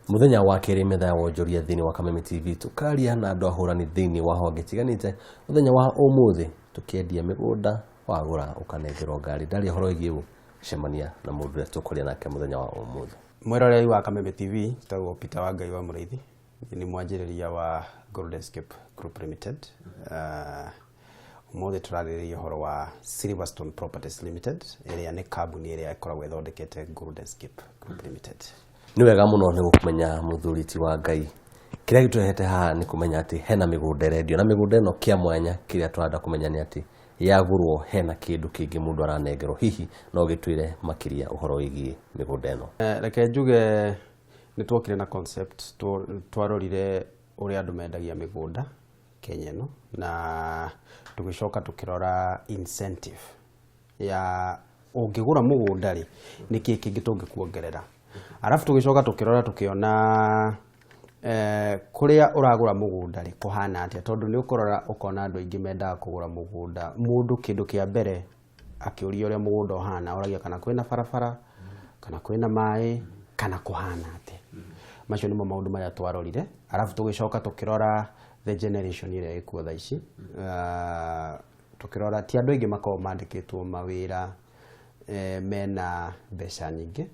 Muthenya wa keri metha ya wonjoria thini wa Kameme TV tukaria na andu ahurani thini wa honge tiganite muthenya wa umuthi tukiendia migunda wagura ukanengerwo ngari ndari horo igiu cemania na mundu tukuria nake muthenya wa umuthi. Mwiroreri wa Kameme TV tagwo Peter wa Ngai wa Muriithi ni mwanjiriria wa Goldenscape Group Limited. Umuthi turariria horo wa Silverstone Properties Limited area ni kambuni area ikoragwo ithondekete Goldenscape Group Limited. Ni wega muno ni gukumenya muthuriti wa Ngai. Kiria gitwehete ha ni kumenya ati hena migunda redio na migunda ino kia mwanya kiria turada kumenya ni ati yagurwo hena kindu kingi mundu aranengerwo hihi no gitwire makiria uhoro wigi migunda ino. Reke njuge ni twokire na concept twarorire uria andu mendagia migunda Kenya no na tugicoka tukirora incentive ya ungigura mugunda ri niki kingi tungikuongerera. Arafu tugicoka tukirora tukiona kuria uragura mugunda ri kuhana atia tondu ni ukorora ukona andu ingi mendaga kugura mugunda mundu kindu kia mbere akiuria uria mugunda uhana uragia kana kwina barabara kana kwina mai kana kuhana atia. Macio nimo maundu maya twarorire. Arafu tugicoka tukirora the generation ire ikuo tha ici tukirora ti andu ingi makao mandikitwo mawira mena mbeca nyingi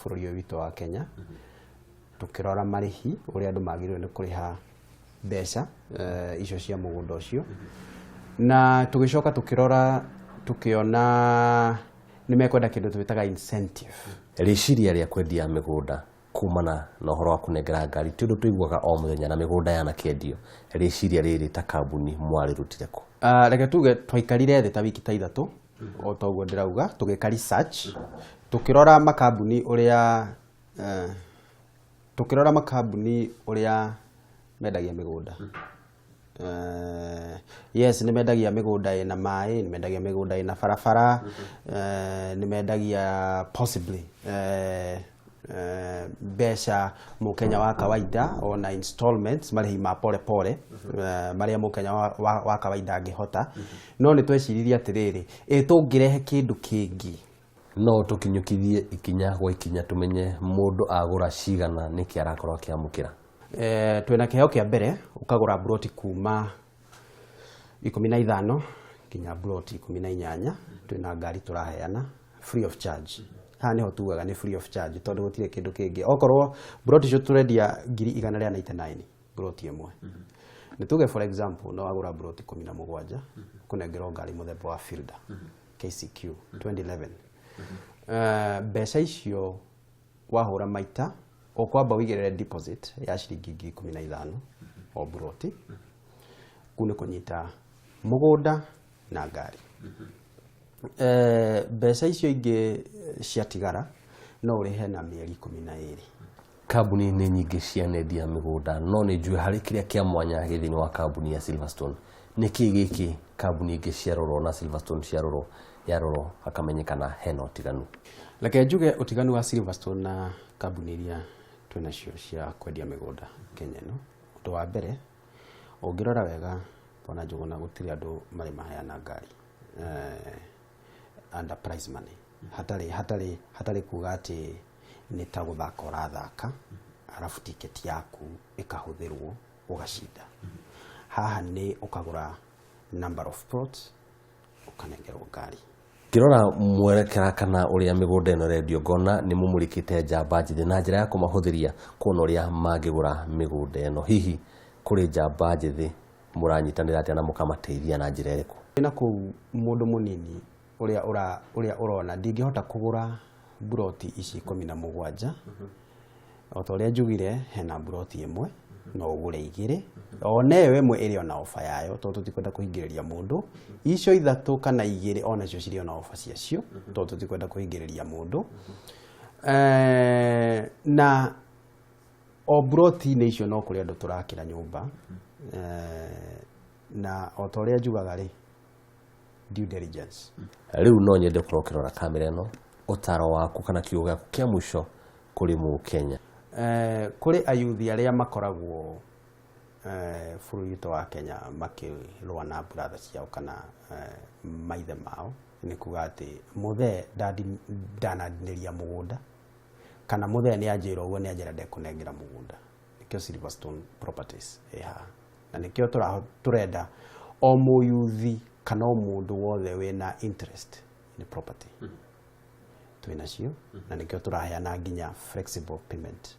bururi witu wa Kenya. Tukirora marihi uria andu magirwe ni kuriha mbeca icio cia mugunda ucio na tugicoka tukirora tukiona ni mekwenda kindu twitaga incentive riciria ria kwendia migunda kumana na uhoro wa kunengera ngari tindu tuiguaga o muthenya na migunda yana kiendio riciria riri ta kambuni mwari rutire ku. Reke tuge twaikarire thi ta wiki ta ithatu o toguo ndirauga tugeka research tukirora makambuni uria mendagia migunda. Yes, ni mendagia migunda ina mai, ni mendagia migunda ina barabara, ni mendagia possibly mbeca mukenya wa kawaida ona installments marĩhi ma pole pole maria mukenya wa kawaida angihota. No ni tweciriria atiriri tungirehe kindu kingi no tukinyukithie ikinya gwa ikinya tumenye mundu agura cigana niki arakorwo akiamukira. Twina kiheo kia mbere ukagura broti kuma 15 kinya broti 18 twina ngari turaheana free of charge. Ha niho tugaga ni free of charge tondu gutire kindu kingi okorwo broti cio turendia 199 broti imwe. Ni tuge for example no agura broti 17 kunengerwo ngari muthemba wa Fielder KCQ 2011. Mbeca icio wahura maita okwamba wigirire deposit ya ciringi 15 o broti kune kunyita mugunda na ngari. Mbeca icio ingi ciatigara no urihe na mieri 12. Kambuni ni nyingi cianendia migunda no ni njue hari kiria kia mwanya githini wa kambuni ya Silverstone niki giki kambuni ingi ciarorwo na Silverstone ciarorwo yarorwo akamenyekana hena utiganu. Reke njuge utiganu wa Silverstone na kambuni iria twina cio cia kwendia migunda Kenya no. Undu wa mbere ungirora wega bona njuguna gutiri andu mari maheana ngari under price money hatari kuga ati ni ta guthaka urathaka arafu ticket yaku ikahuthirwo ugacinda. Haha ni ukagura number of plots ukanengerwo ngari. Kirora mwerekera kana uria migunda ino redio ngona ni mumurikite njamba njithi na njira ya kumahuthiria kuona uria mangigura migunda ino hihi kuri njamba njithi muranyitanira atia na mukamateithia na njira iriku. Ina ku mundu munini uria urona ndingihota kugura broti ici 17 otoria njugire hena broti imwe no ugure igire onewe imwe iri ona ofa yayo tondu tutikwenda kuhingiriria mundu icio ithatu kana igire ona cio ciri ona ofa ciacio tondu tutikwenda kuhingiriria mundu. Na o broti ni icio no kuri andu turakira nyumba na otoria njugaga ri due diligence. Riu no nyende kurokirora kamera ino utaro waku kana kiugo gyaku kia mwisho kuri mu Kenya. Kuri ayuthi aria makoragwo bururi witu wa Kenya makirwa na brother ciao kana maithe mao ni kuga ati muthe ndanadiniria mugunda kana muthee ni anjira uguo ni anjira ndekunengera mugunda nikio Silverstone Properties na nikio turenda o muyuthi kana o mundu wothe wina interest in property twina cio na nikio turaheana nginya flexible payment